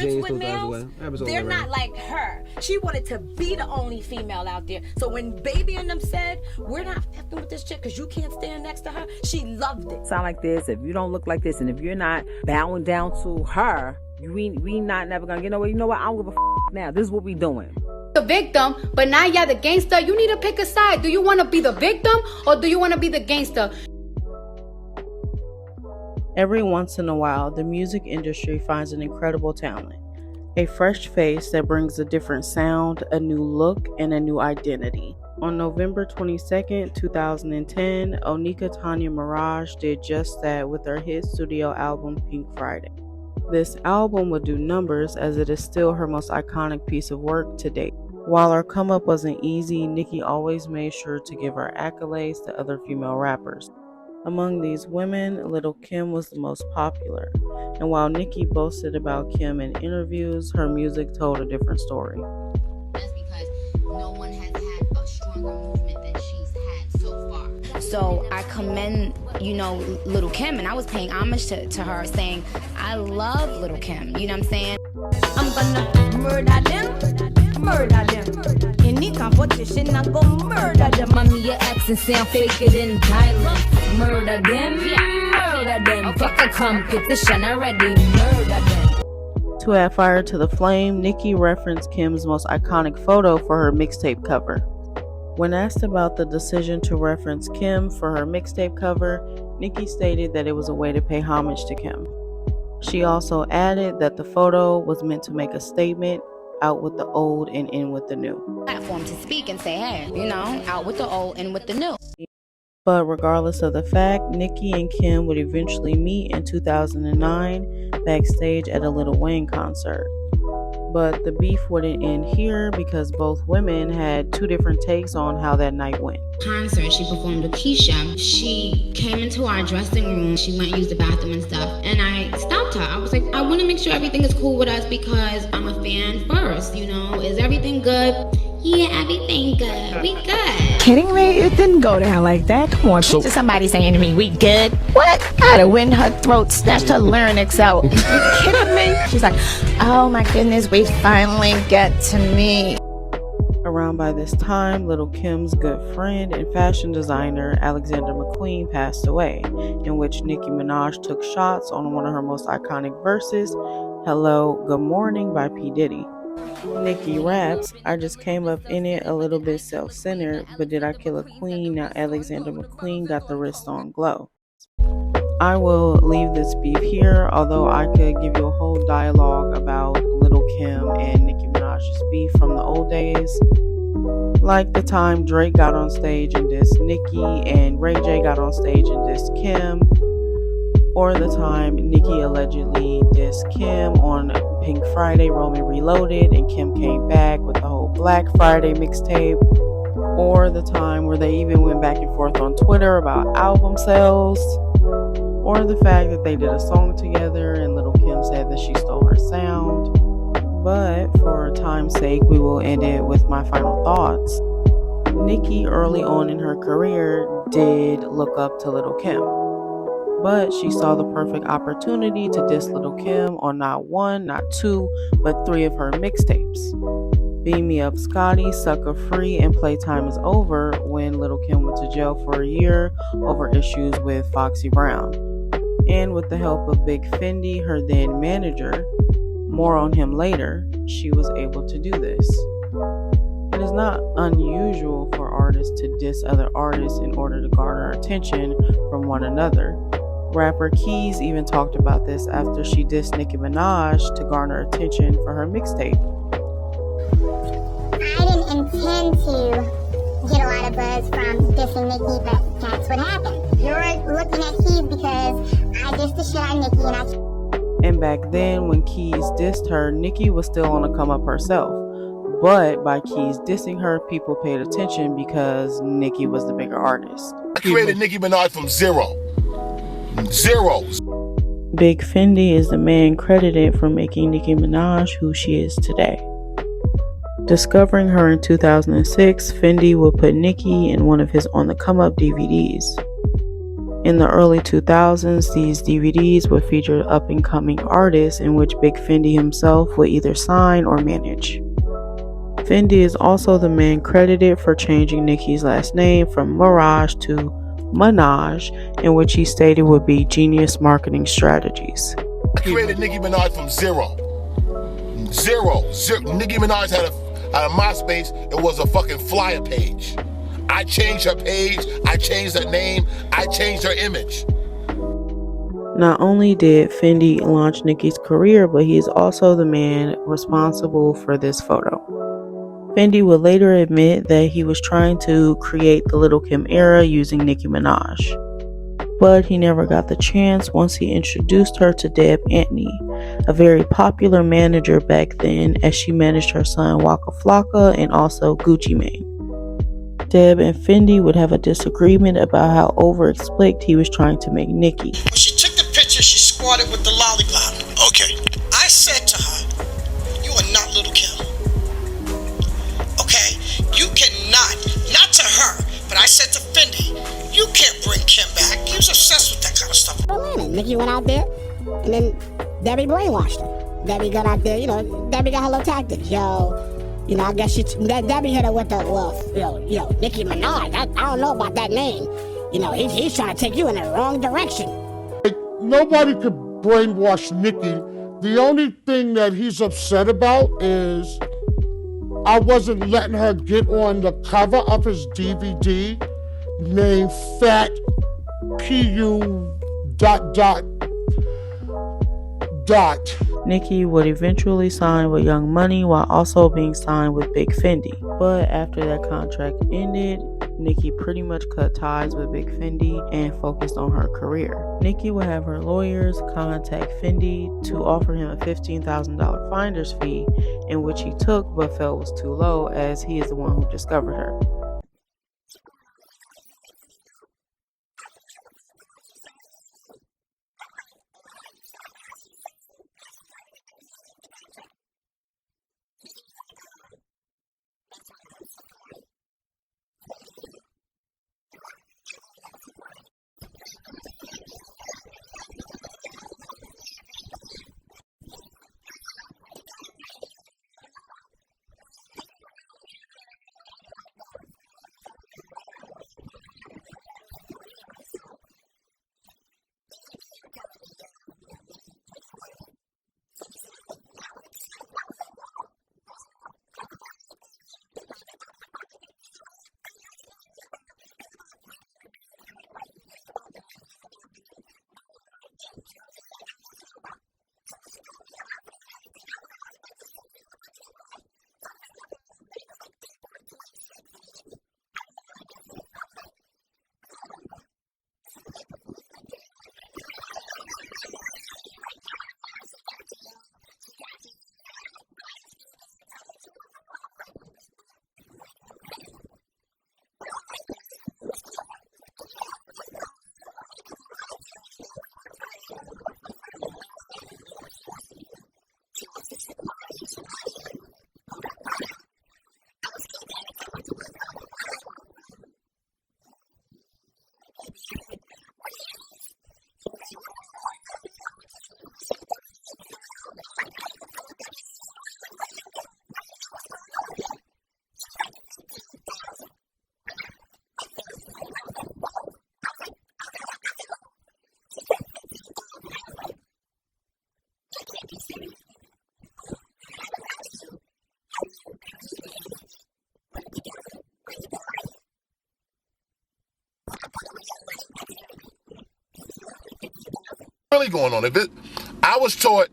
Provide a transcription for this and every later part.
artists with males, they're not like her. She wanted to be the only female out there. So when Baby and them said, we're not fucking with this chick because you can't stand next to her, she loved it. Sound like this, if you don't look like this, and if you're not bowing down to her, we not never gonna get nowhere. You know what? I don't give a now. This is what we doing. The victim, but now you're the gangster. You need to pick a side. Do you want to be the victim or do you want to be the gangster? Every once in a while, the music industry finds an incredible talent, a fresh face that brings a different sound, a new look, and a new identity. On November 22nd, 2010, Onika Tanya Mirage did just that with her hit studio album Pink Friday. This album would do numbers as it is still her most iconic piece of work to date. While her come up wasn't easy, Nicki always made sure to give her accolades to other female rappers. Among these women, Lil' Kim was the most popular, and while Nicki boasted about Kim in interviews, her music told a different story. That's because no one has had a stronger movement than she's had so far. So I commend, Lil' Kim, and I was paying homage to her, saying, I love Lil' Kim, you know what I'm saying? I'm gonna murder them. Any competition, I'm gonna murder them. Mommy, your accent sound fake it in dialect. Murder them, murder them. Fucker, come get the shit already, murder them. To add fire to the flame, Nicki referenced Kim's most iconic photo for her mixtape cover. When asked about the decision to reference Kim for her mixtape cover, Nicki stated that it was a way to pay homage to Kim. She also added that the photo was meant to make a statement, out with the old and in with the new. Platform to speak and say, hey, out with the old, in with the new. But regardless of the fact, Nicki and Kim would eventually meet in 2009 backstage at a Lil Wayne concert. But the beef wouldn't end here because both women had two different takes on how that night went. Concert, she performed with Keisha. She came into our dressing room. She went and used the bathroom and stuff. And I stopped her. I was like, I want to make sure everything is cool with us because I'm a fan first, Is everything good? Yeah, everything good. We good. Kidding me? It didn't go down like that. Come on, picture somebody saying to me, we good? What? I'd have went in her throat, snatched her larynx out. You kidding me? She's like, oh my goodness, we finally get to meet. Around by this time, Lil' Kim's good friend and fashion designer Alexander McQueen passed away, in which Nicki Minaj took shots on one of her most iconic verses, Hello, Good Morning by P. Diddy. Nicki raps, I just came up in it a little bit self-centered, but did I kill a queen? Now Alexander McQueen got the wrist on glow. I will leave this beef here, although I could give you a whole dialogue about Lil' Kim and Nicki Minaj's beef from the old days. Like the time Drake got on stage and dissed Nicki and Ray J got on stage and dissed Kim. Or the time Nicki allegedly dissed Kim on Pink Friday, Roman Reloaded, and Kim came back with the whole Black Friday mixtape. Or the time where they even went back and forth on Twitter about album sales. Or the fact that they did a song together and Lil' Kim said that she stole her sound. But for time's sake, we will end it with my final thoughts. Nicki early on in her career did look up to Lil' Kim. But she saw the perfect opportunity to diss Lil' Kim on not one, not two, but three of her mixtapes. Beam Me Up Scotty, Sucker Free, and Playtime Is Over when Lil' Kim went to jail for a year over issues with Foxy Brown. And with the help of Big Fendi, her then manager, more on him later, she was able to do this. It is not unusual for artists to diss other artists in order to garner attention from one another. Rapper Keys even talked about this after she dissed Nicki Minaj to garner attention for her mixtape. I didn't intend to get a lot of buzz from dissing Nicki, but that's what happened. You're looking at Keys because I dissed the shit out of Nicki And back then, when Keys dissed her, Nicki was still on the come up herself. But by Keys dissing her, people paid attention because Nicki was the bigger artist. I created Nicki Minaj from zero. Zeros. Big Fendi is the man credited for making Nicki Minaj who she is today. Discovering her in 2006, Fendi would put Nicki in one of his On the Come Up DVDs. In the early 2000s, these DVDs would feature up-and-coming artists in which Big Fendi himself would either sign or manage. Fendi is also the man credited for changing Nicki's last name from Mirage to Minaj, in which he stated would be genius marketing strategies. I created Nicki Minaj from zero. Nicki Minaj had a MySpace. It was a fucking flyer page. I changed her page, I changed her name, I changed her image. Not only did Fendi launch Nicki's career, but he is also the man responsible for this photo. Fendi would later admit that he was trying to create the Little Kim era using Nicki Minaj, but he never got the chance once he introduced her to Deb Antney, a very popular manager back then, as she managed her son Waka Flocka and also Gucci Mane. Deb and Fendi would have a disagreement about how overexplicit he was trying to make Nicki. When she took the picture, she squatted with the lollipop. Okay. I said to her, "You are not Little Kim. Okay? You cannot, not to her, but I said to Fendi, you can't bring Kim back." He was obsessed with that kind of stuff. Atlanta. Nicki went out there, and then Debbie brainwashed her. Debbie got out there, Debbie got her little tactics. I guess Debbie hit her with the, Nicki Minaj. I don't know about that name. He's trying to take you in the wrong direction. Nobody could brainwash Nicki. The only thing that he's upset about is I wasn't letting her get on the cover of his DVD named Fat PU ... Nicki would eventually sign with Young Money while also being signed with Big Fendi. But after that contract ended, Nicki pretty much cut ties with Big Fendi and focused on her career. Nicki would have her lawyers contact Fendi to offer him a $15,000 finder's fee, in which he took but felt was too low, as he is the one who discovered her. Really going on. I was taught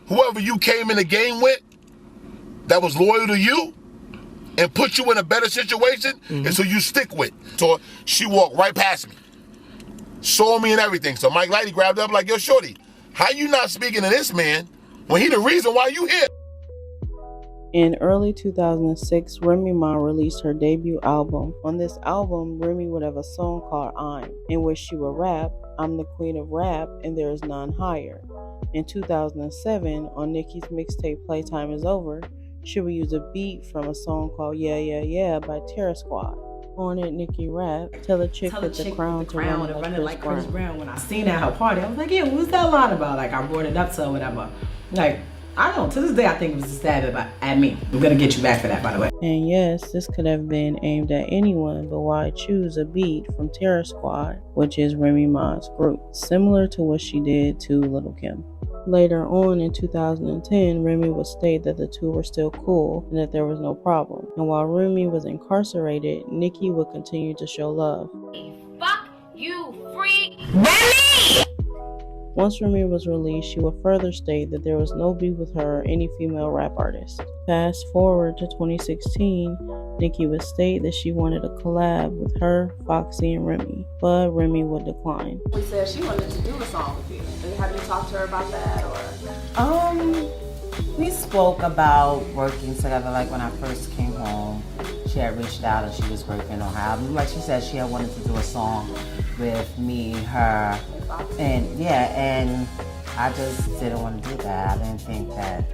whoever you came in the game with that was loyal to you and put you in a better situation, and so you stick with. So she walked right past me, saw me and everything. So Mike Lighty grabbed up like, "Yo, shorty, how you not speaking to this man when he the reason why you here?" In early 2006, Remy Ma released her debut album. On this album, Remy would have a song called I'm, in which she would rap, "I'm the queen of rap and there is none higher." In 2007, on Nicki's mixtape Playtime Is Over, she would use a beat from a song called Yeah Yeah Yeah by Terror Squad. On it, Nicki rapped, tell a chick with the crown to run it like Chris Brown. When I seen that at her party, I was like, yeah, what was that line about? Like, I brought it up to her, whatever. Like, I don't know, to this day, I think it was a stab at me. I'm gonna get you back for that, by the way. And yes, this could have been aimed at anyone, but why choose a beat from Terror Squad, which is Remy Ma's group, similar to what she did to Lil' Kim. Later on in 2010, Remy would state that the two were still cool and that there was no problem. And while Remy was incarcerated, Nicki would continue to show love. Fuck you, freak. Remy! Once Remy was released, she would further state that there was no beef with her or any female rap artist. Fast forward to 2016, Nicki would state that she wanted a collab with her, Foxy, and Remy, but Remy would decline. We said she wanted to do a song with you. Have you talked to her about that, or? We spoke about working together. Like when I first came home, she had reached out and she was working on her album. Like she said, she had wanted to do a song with me, her, and and I just didn't want to do that. I didn't think that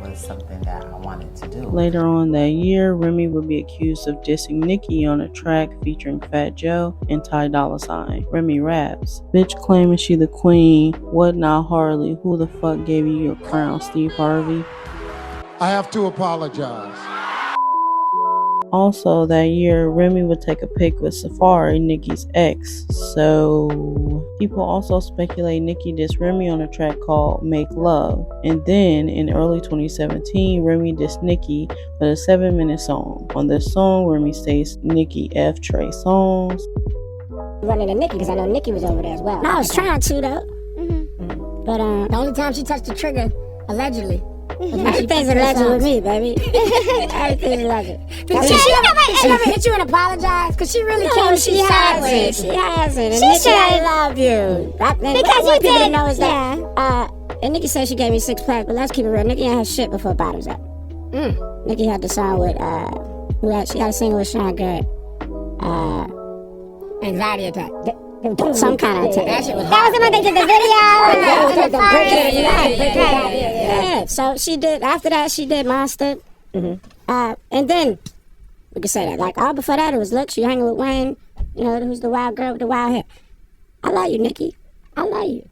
was something that I wanted to do. Later on that year, Remy would be accused of dissing Nicki on a track featuring Fat Joe and Ty Dolla $ign. Remy raps, "Bitch claiming she the queen, what now Harley? Who the fuck gave you your crown, Steve Harvey?" I have to apologize. Also that year, Remy would take a pic with Safari, Nicki's ex. So people also speculate Nicki dissed Remy on a track called Make Love. And then in early 2017, Remy dissed Nicki with a 7-minute song. On this song, Remy states Nicki F Trey Songz. Running to Nicki because I know Nicki was over there as well. No, I was trying to though. But the only time she touched the trigger, allegedly. Everything's alleged with me, baby. Everything's alleged. Did she ever hit you and apologize? Because she really came sideways. She hasn't. And Nicki, I love you. Because you did. Know is that, and Nicki said she gave me 6 plaques, but let's keep it real. Nicki ain't had shit before Bottoms Up. Nicki had the song with, she had a single with Sean Garrett. Anxiety attack. Some kind of attack. That shit was hard. That was when they did the video. So she did, after that, she did Monster. And then, we could say that. Like, all before that, it was, look, she hanging with Wayne. You know, who's the wild girl with the wild hair. I love you, Nicki. I love you.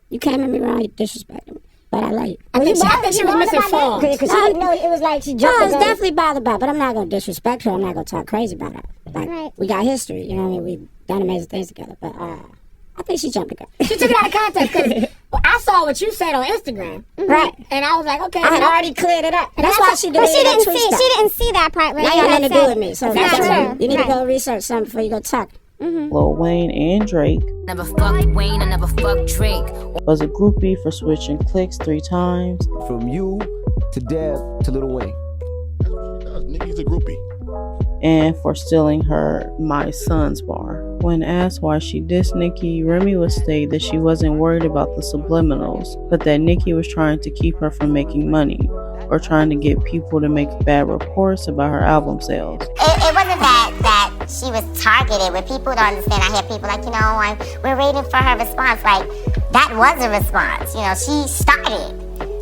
You came at me wrong, you disrespected me. But I love you. I think she was misinformed. Because it was like she jumped. I was definitely bothered by it, but I'm not going to disrespect her. I'm not going to talk crazy about her. Like, we got history, you know what I mean? We've done amazing things together. But I think she jumped the gun. She took it out of context because I saw what you said on Instagram. Right. And I was like, okay. I had already cleared it up. And that's why she did it. But she didn't see that part. That had nothing to do with me. So you need to go research something before you go talk. Lil Wayne and Drake. Never fucked Wayne, I never fucked Drake. Was a groupie for switching clicks 3 times. From you to Deb to Lil Wayne. That's what she does. Nicki's a groupie. And for stealing her My Son's bar. When asked why she dissed Nicki, Remy would state that she wasn't worried about the subliminals, but that Nicki was trying to keep her from making money, or trying to get people to make bad reports about her album sales. It wasn't that she was targeted. When people don't understand, I hear people like, we're waiting for her response. Like, that was a response. She started,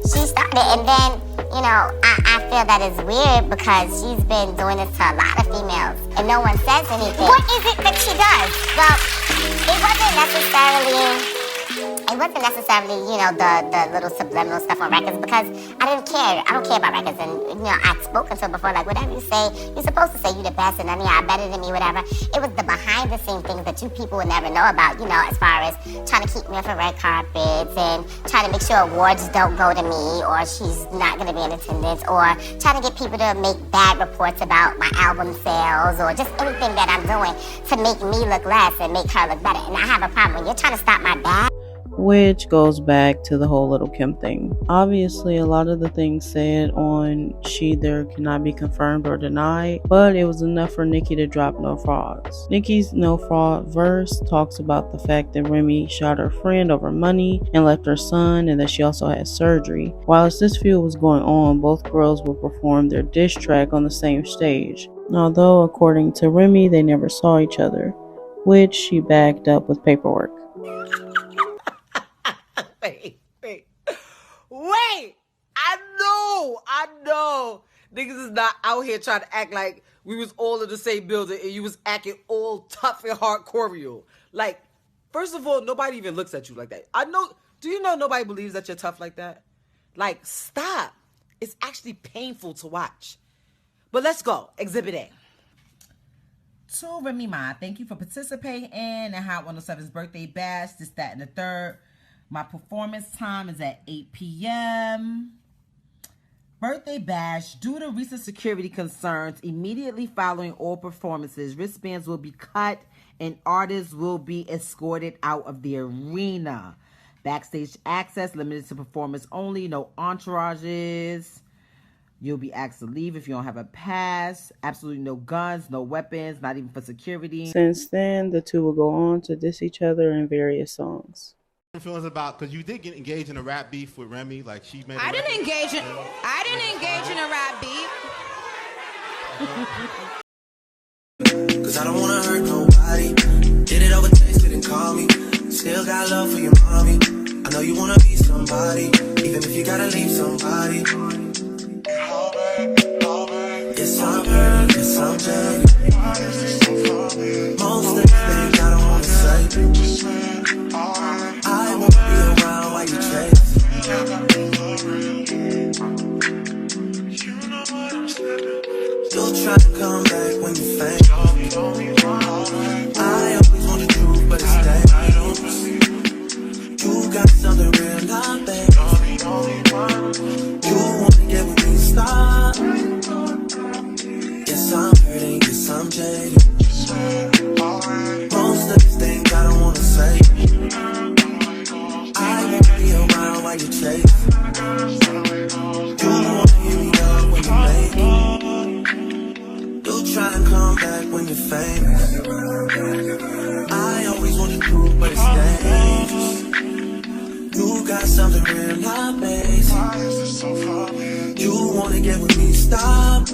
and then, I feel that is weird because she's been doing this to a lot of females, and no one says anything. What is it that she does? Well, it wasn't necessarily, the little subliminal stuff on records, because I didn't care. I don't care about records, and I'd spoken to her before, like, whatever you say, you're supposed to say you the best, and none of y'all better than me, whatever. It was the behind the scenes things that you people would never know about, as far as trying to keep me off of red carpets, and trying to make sure awards don't go to me, or she's not going to be in attendance, or trying to get people to make bad reports about my album sales, or just anything that I'm doing to make me look less and make her look better. And I have a problem when you're trying to stop my bag. Which goes back to the whole Lil' Kim thing. Obviously, a lot of the things said on She There cannot be confirmed or denied, but it was enough for Nicki to drop No Frauds. Nicki's No Fraud verse talks about the fact that Remy shot her friend over money and left her son, and that she also had surgery. Whilst this feud was going on, both girls would perform their diss track on the same stage. Although, according to Remy, they never saw each other, which she backed up with paperwork. Wait. I know Niggas is not out here trying to act like we was all in the same building and you was acting all tough and hardcore. Like, first of all, nobody even looks at you like that. Do you know nobody believes that you're tough like that? Like, stop. It's actually painful to watch. But let's go. Exhibit A. To Remy Ma, thank you for participating in Hot 107's birthday bash, this, that, and the third. My performance time is at 8 p.m. Birthday bash. Due to recent security concerns, immediately following all performances, wristbands will be cut and artists will be escorted out of the arena. Backstage access limited to performers only, no entourages. You'll be asked to leave if you don't have a pass. Absolutely no guns, no weapons, not even for security. Since then, the two will go on to diss each other in various songs. Feelings about, because you did get engaged in a rap beef with Remy, like she made. I didn't engage in a rap beef. Cause I don't wanna hurt nobody. Did it over text, didn't call me. Still got love for your mommy. I know you wanna be somebody, even if you gotta leave somebody. Yes, I'm hurt, yes, I'm jaded. Most of the things I don't wanna say. I won't be around while you chase. You'll try to come back when you faint. I always want the truth, but it's dangerous. You got something real, not bad. You wanna get with me, stop. Yes, I'm hurting, yes, I'm jaded. Most of these things I don't wanna say. I won't be around while you chase. You wanna hear me up when you make it. You'll try and come back when you're famous. I always want the truth, but it's dangerous. You got something real, not basic. You wanna get with me, stop.